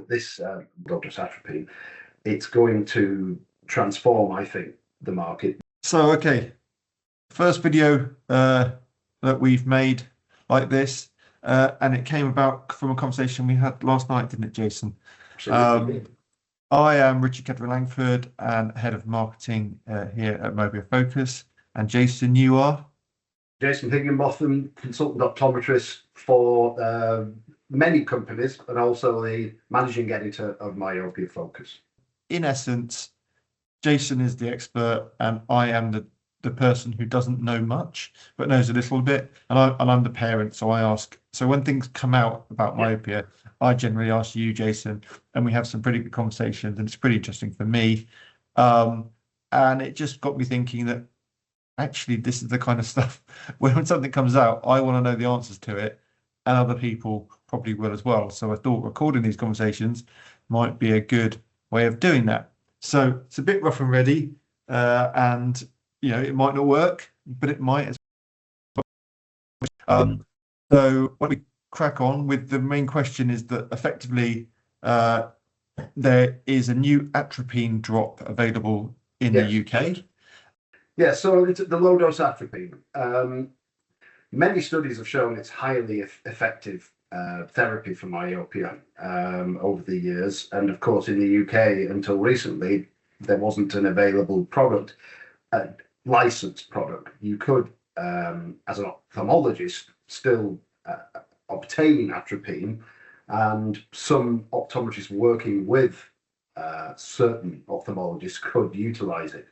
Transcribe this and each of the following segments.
this low-dose atropine, it's going to transform, I think, the market. So, okay, first video that we've made like this, and it came about from a conversation we had last night, didn't it, Jason? I am Richard Langford and Head of Marketing here at Myopia Focus. And Jason, you are? Jason Higginbotham, consultant optometrist for many companies, and also the managing editor of Myopia Focus. In essence, Jason is the expert and I am the person who doesn't know much but knows a little bit, and I'm the parent, so I ask. So when things come out about myopia, I generally ask you, Jason, and we have some pretty good conversations, and it's pretty interesting for me. And it just got me thinking that actually this is the kind of stuff when something comes out, I want to know the answers to it, and other people probably will as well. So I thought recording these conversations might be a good way of doing that. So it's a bit rough and ready, and you know, it might not work, but it might as well. So when we crack on with the main question is that effectively there is a new atropine drop available in the UK. Yeah, so it's the low-dose atropine. Many studies have shown it's highly effective therapy for myopia over the years. And of course, in the UK, until recently, there wasn't an available product, licensed product. You could, as an ophthalmologist, still obtain atropine, and some optometrists working with certain ophthalmologists could utilize it.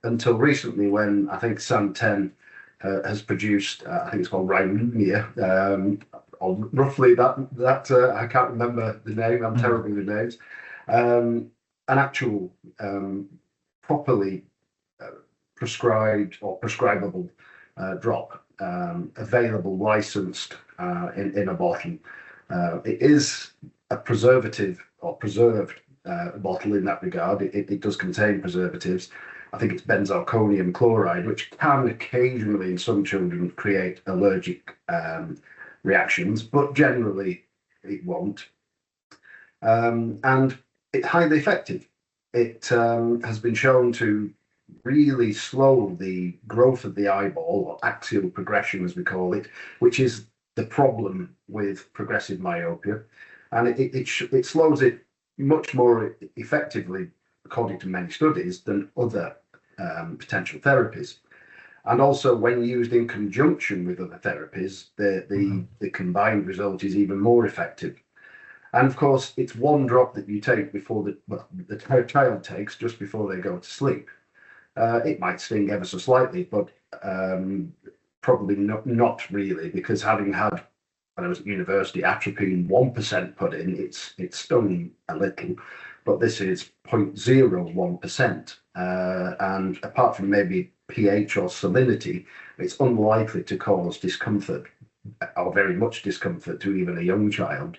Until recently, when I think Santen has produced, I think it's called Ryjunea, or roughly that I can't remember the name, I'm terrible with names, an actual properly prescribed or prescribable drop, available, licensed in a bottle. It is a preservative or preserved bottle in that regard. It does contain preservatives. I think it's benzalkonium chloride, which can occasionally in some children create allergic reactions, but generally it won't. And it's highly effective. It has been shown to really slow the growth of the eyeball, or axial progression as we call it, which is the problem with progressive myopia. And it slows it much more effectively, according to many studies, than other potential therapies. And also, when used in conjunction with other therapies, the combined result is even more effective. And of course, it's one drop that you take before the child takes just before they go to sleep. It might sting ever so slightly, but probably not really, because having had, when I was at university, atropine 1% put in, it's stung a little, but this is 0.01%. And apart from maybe pH or salinity, it's unlikely to cause discomfort, or very much discomfort, to even a young child,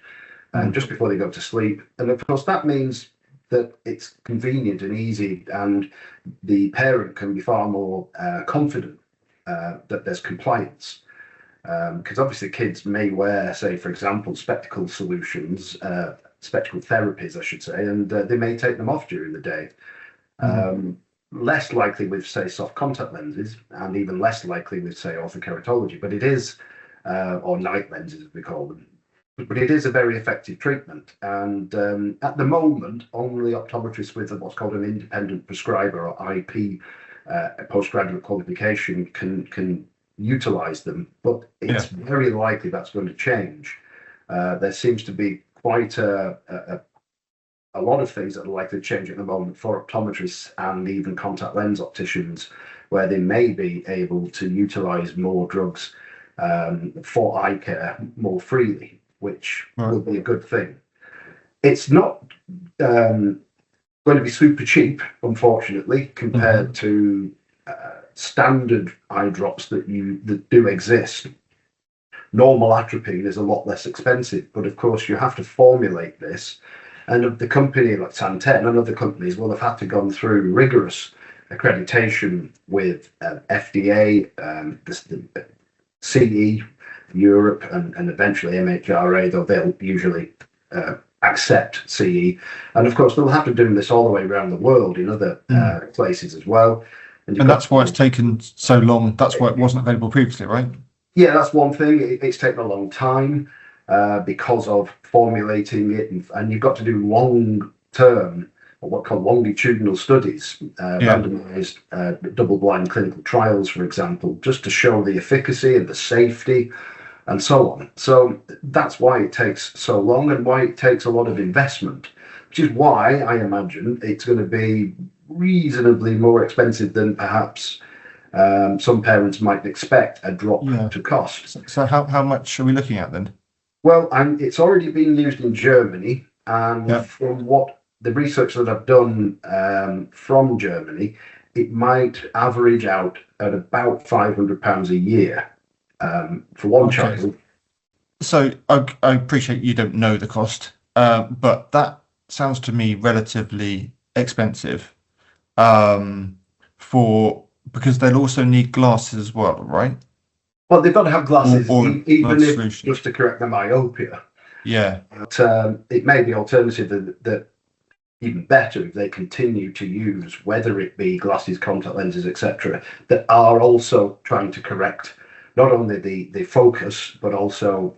just before they go to sleep. And of course, that means that it's convenient and easy, and the parent can be far more confident that there's compliance. Because obviously kids may wear, say, for example, spectacle solutions, spectacle therapies, I should say, and they may take them off during the day. Less likely with, say, soft contact lenses, and even less likely with, say, orthokeratology, but it is, or night lenses as we call them. But it is a very effective treatment, and at the moment, only optometrists with what's called an independent prescriber, or IP, postgraduate qualification, can utilize them. But it's very likely that's going to change. There seems to be quite a lot of things that are likely to change at the moment for optometrists and even contact lens opticians, where they may be able to utilize more drugs for eye care more freely, which will be a good thing. It's not going to be super cheap, unfortunately, compared to standard eye drops that do exist. Normal atropine is a lot less expensive, but of course you have to formulate this. And the company like Santen and other companies will have had to gone through rigorous accreditation with FDA, the CE, Europe, and eventually MHRA, though they'll usually accept CE. And of course, they'll have to do this all the way around the world in other places as well. And that's why it's taken so long. That's why it wasn't available previously, right? Yeah, that's one thing. It's taken a long time because of formulating it, and you've got to do long-term, or what called longitudinal studies, randomized double-blind clinical trials, for example, just to show the efficacy and the safety and so on. So that's why it takes so long and why it takes a lot of investment, which is why I imagine it's going to be reasonably more expensive than perhaps some parents might expect a drop to cost. So how much are we looking at then? Well, it's already been used in Germany, and from what the research that I've done from Germany, it might average out at about £500 a year for one child. So I appreciate you don't know the cost, but that sounds to me relatively expensive because they'll also need glasses as well, right? Well, they've got to have glasses, even if solution. just to correct the myopia. Yeah. But it may be alternative that even better if they continue to use, whether it be glasses, contact lenses, etc., that are also trying to correct not only the focus, but also,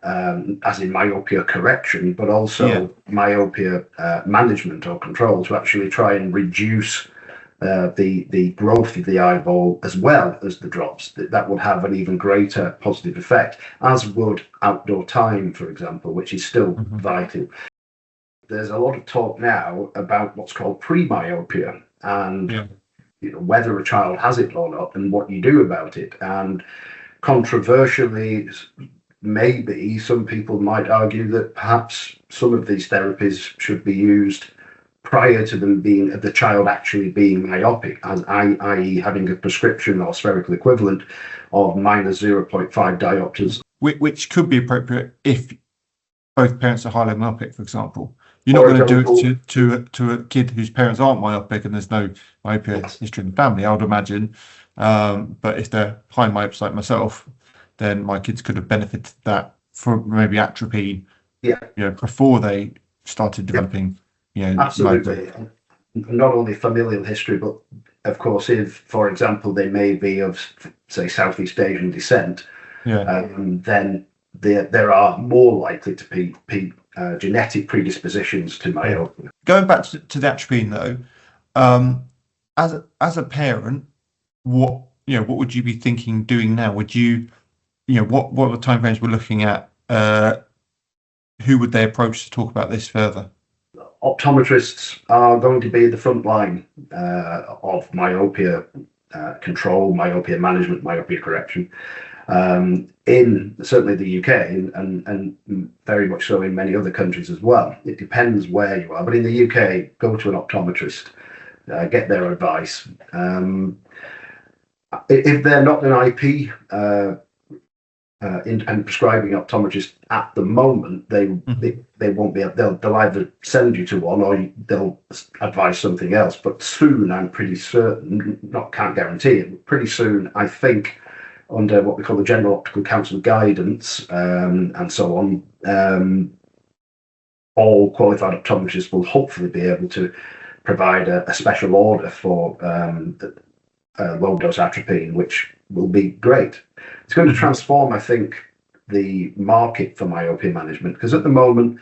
as in myopia correction, but also myopia management or control to actually try and reduce the growth of the eyeball as well as the drops. That would have an even greater positive effect, as would outdoor time, for example, which is still vital. There's a lot of talk now about what's called pre-myopia and whether a child has it or not and what you do about it. And controversially, maybe some people might argue that perhaps some of these therapies should be used prior to them being the child actually being myopic, i.e. having a prescription or spherical equivalent of minus 0.5 diopters. Which could be appropriate if both parents are highly myopic, for example. You're not going to do it to a kid whose parents aren't myopic and there's no myopia history in the family, I would imagine. But if they're high myopes like myself, then my kids could have benefited that from maybe atropine, before they started developing. Absolutely. Not only familial history, but of course, if, for example, they may be of, say, Southeast Asian descent, then there are more likely to be genetic predispositions to myopia. Going back to the atropine, though, as a parent, what would you be thinking doing now? Would you, what are the timeframes we're looking at? Who would they approach to talk about this further? Optometrists are going to be the front line of myopia control, myopia management, myopia correction, in certainly the UK and very much so in many other countries as well. It depends where you are, but in the UK, go to an optometrist, get their advice. If they're not an IP independent prescribing optometrist at the moment, they won't be. They'll either send you to one or they'll advise something else. But soon, I'm pretty certain, can't guarantee it, but pretty soon, I think, under what we call the General Optical Council guidance and so on, all qualified optometrists will hopefully be able to provide a special order for low dose atropine, which will be great. It's going to transform, I think, the market for myopia management, because at the moment,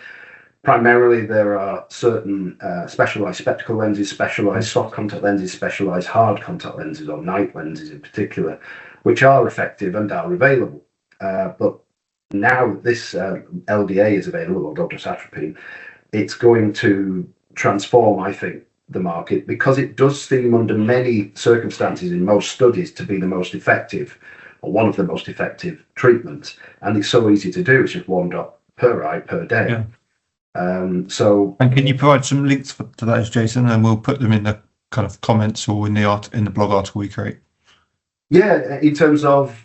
primarily there are certain specialized spectacle lenses, specialized soft contact lenses, specialized hard contact lenses, or night lenses in particular, which are effective and are available. But now this LDA is available, or low dose atropine, it's going to transform, I think, the market, because it does seem under many circumstances in most studies to be the most effective, or one of the most effective treatments, and it's so easy to do. It's just one drop per eye per day. And can you provide some links to those, Jason, and we'll put them in the kind of comments or in the blog article we create? In terms of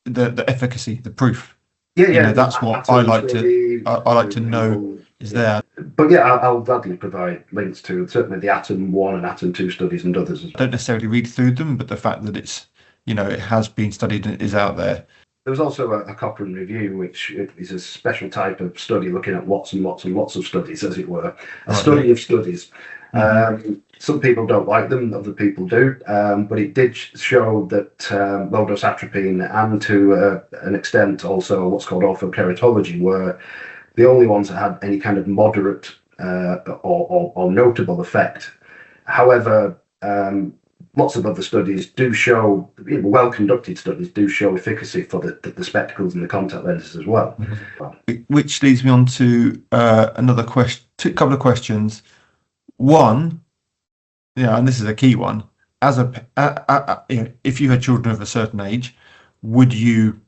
the efficacy, the proof. That's what I like to know is there. But I'll gladly provide links to certainly the Atom 1 and Atom 2 studies and others as well. I don't necessarily read through them, but the fact that it's, it has been studied and it is out there, There was also a Cochrane review, which is a special type of study looking at lots and lots and lots of studies, as it were, a study of studies. Some people don't like them, other people do, but it did show that low-dose atropine and to an extent also what's called orthokeratology were the only ones that had any kind of moderate or notable effect. However, lots of other studies do show, well-conducted studies do show efficacy for the spectacles and the contact lenses as well. Which leads me on to another question, couple of questions. One, and this is a key one. As if you had children of a certain age, would you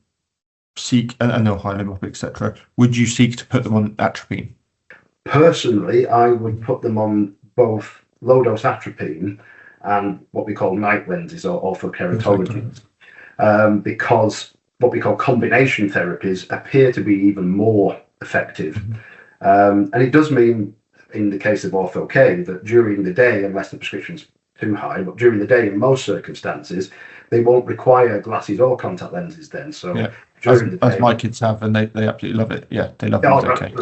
seek, and they're highly myopic, etc., would you seek to put them on atropine? Personally, I would put them on both low-dose atropine and what we call night lenses or orthokeratology, because what we call combination therapies appear to be even more effective. And it does mean, in the case of ortho-K, that during the day, unless the prescription's too high, but during the day, in most circumstances, they won't require glasses or contact lenses then. So during the day, as my kids have, and they absolutely love it. Yeah, they love ortho-K.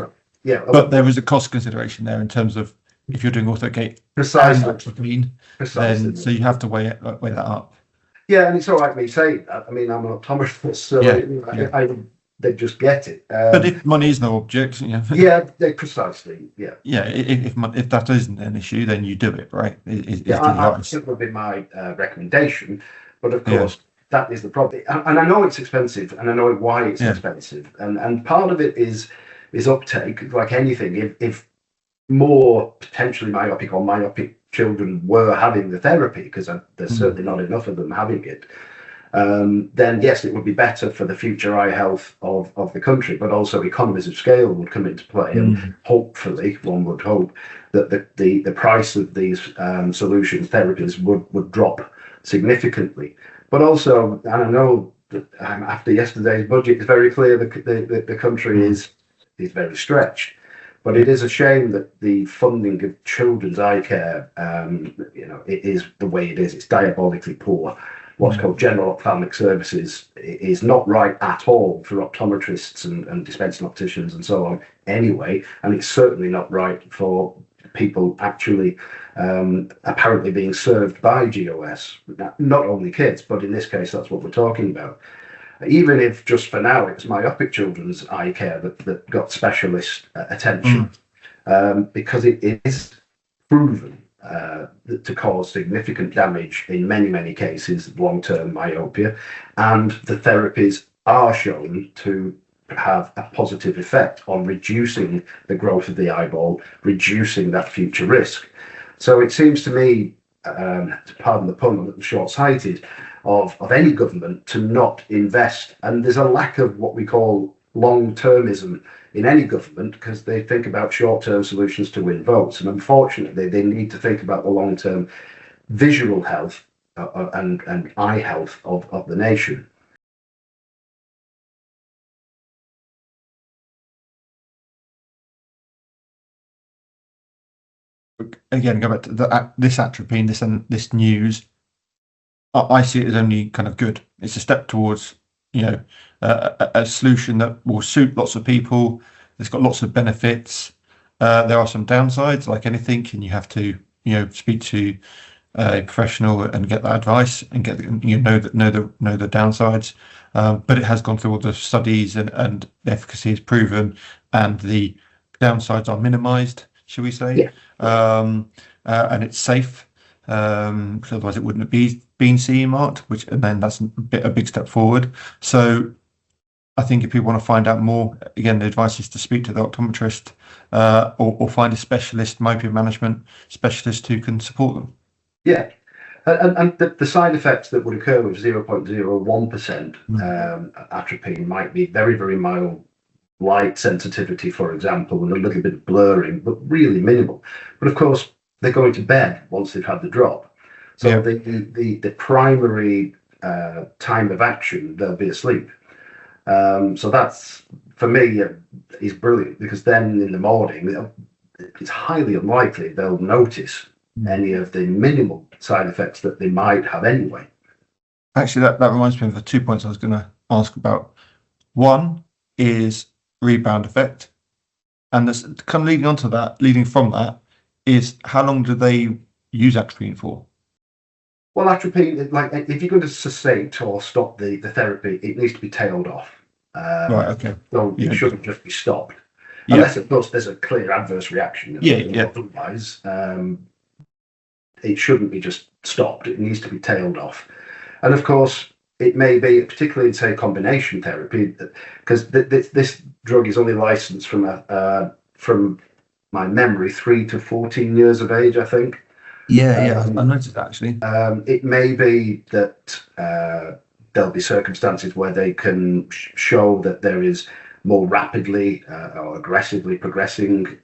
Yeah, but there is a cost consideration there in terms of if you're doing ortho-K and then so you have to weigh that up. Yeah, and it's all right me saying that. I mean, I'm an optometrist, so they just get it. But if money is no object, precisely. Yeah. Yeah, if that isn't an issue, then you do it, right? It would be my recommendation, but of course that is the problem. And I know it's expensive, and I know why it's expensive, and part of it is uptake. Like anything, if more potentially myopic or myopic children were having the therapy, because there's certainly not enough of them having it, then yes, it would be better for the future eye health of the country, but also economies of scale would come into play, and hopefully, one would hope that the price of these solutions, therapies, would drop significantly. But also, and I know that after yesterday's budget, it's very clear that the country is very stretched. But it is a shame that the funding of children's eye care, it is the way it is. It's diabolically poor. What's called general ophthalmic services is not right at all for optometrists and dispensing opticians and so on anyway. And it's certainly not right for people actually apparently being served by GOS. Not only kids, but in this case, that's what we're talking about. Even if just for now it's myopic children's eye care that got specialist attention, because it is proven to cause significant damage in many cases, long-term myopia, and the therapies are shown to have a positive effect on reducing the growth of the eyeball, reducing that future risk. So it seems to me, pardon the pun, a little short-sighted, of any government to not invest. And there's a lack of what we call long-termism in any government, because they think about short-term solutions to win votes. And unfortunately, they need to think about the long-term visual health and eye health of the nation. Again, go back to this atropine, this news. I see it as only kind of good. It's a step towards, a solution that will suit lots of people. It's got lots of benefits. There are some downsides, like anything, and you have to, speak to a professional and get that advice and get know the downsides. But it has gone through all the studies and the efficacy is proven, and the downsides are minimised, shall we say? Yeah. And it's safe. Because otherwise it wouldn't have been CE marked, and then that's a big step forward. So I think if people want to find out more, again, the advice is to speak to the optometrist or find a specialist, myopia management specialist who can support them. Yeah, and the side effects that would occur with 0.01% atropine might be very mild light sensitivity, for example, and a little bit of blurring, but really minimal. But of course, they're going to bed once they've had the drop. So the primary time of action, they'll be asleep. So that's, for me, is brilliant, because then in the morning, it's highly unlikely they'll notice any of the minimal side effects that they might have anyway. Actually, that reminds me of the 2 points I was going to ask about. One is rebound effect, and this kind of leading from that is how long do they use atropine for? Well, atropine, like if you're going to cessate or stop the therapy, it needs to be tailed off. Right. Okay. So Yeah. it shouldn't just be stopped. Yeah. Unless, of course, there's a clear adverse reaction. Yeah. Otherwise, it shouldn't be just stopped. It needs to be tailed off. And of course, it may be, particularly in, say, combination therapy, because this drug is only licensed from my memory, 3 to 14 years of age, I think. Yeah. I noticed that, actually. It may be that there'll be circumstances where they can show that there is more rapidly or aggressively progressing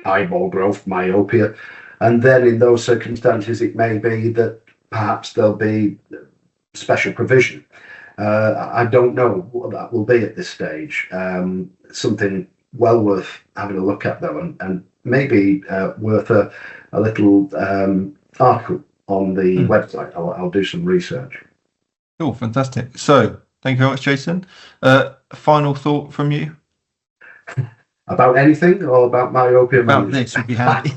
eyeball growth, myopia. And then in those circumstances, it may be that perhaps there'll be special provision. I don't know what that will be at this stage. Something well worth having a look at, though, and maybe worth a little article on the website. I'll do some research. Cool, fantastic. So, thank you very much, Jason. Final thought from you? About anything or about myopia? About this would be handy.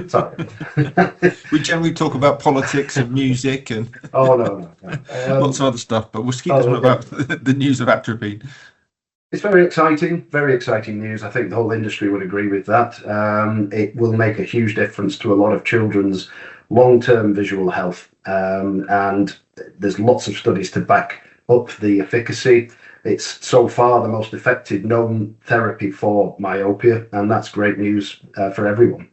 Sorry. We generally talk about politics and music and no. lots of other stuff, but we'll keep this one about the news of atropine. It's very exciting news. I think the whole industry would agree with that. It will make a huge difference to a lot of children's long-term visual health, and there's lots of studies to back up the efficacy. It's so far the most effective known therapy for myopia, and that's great news for everyone.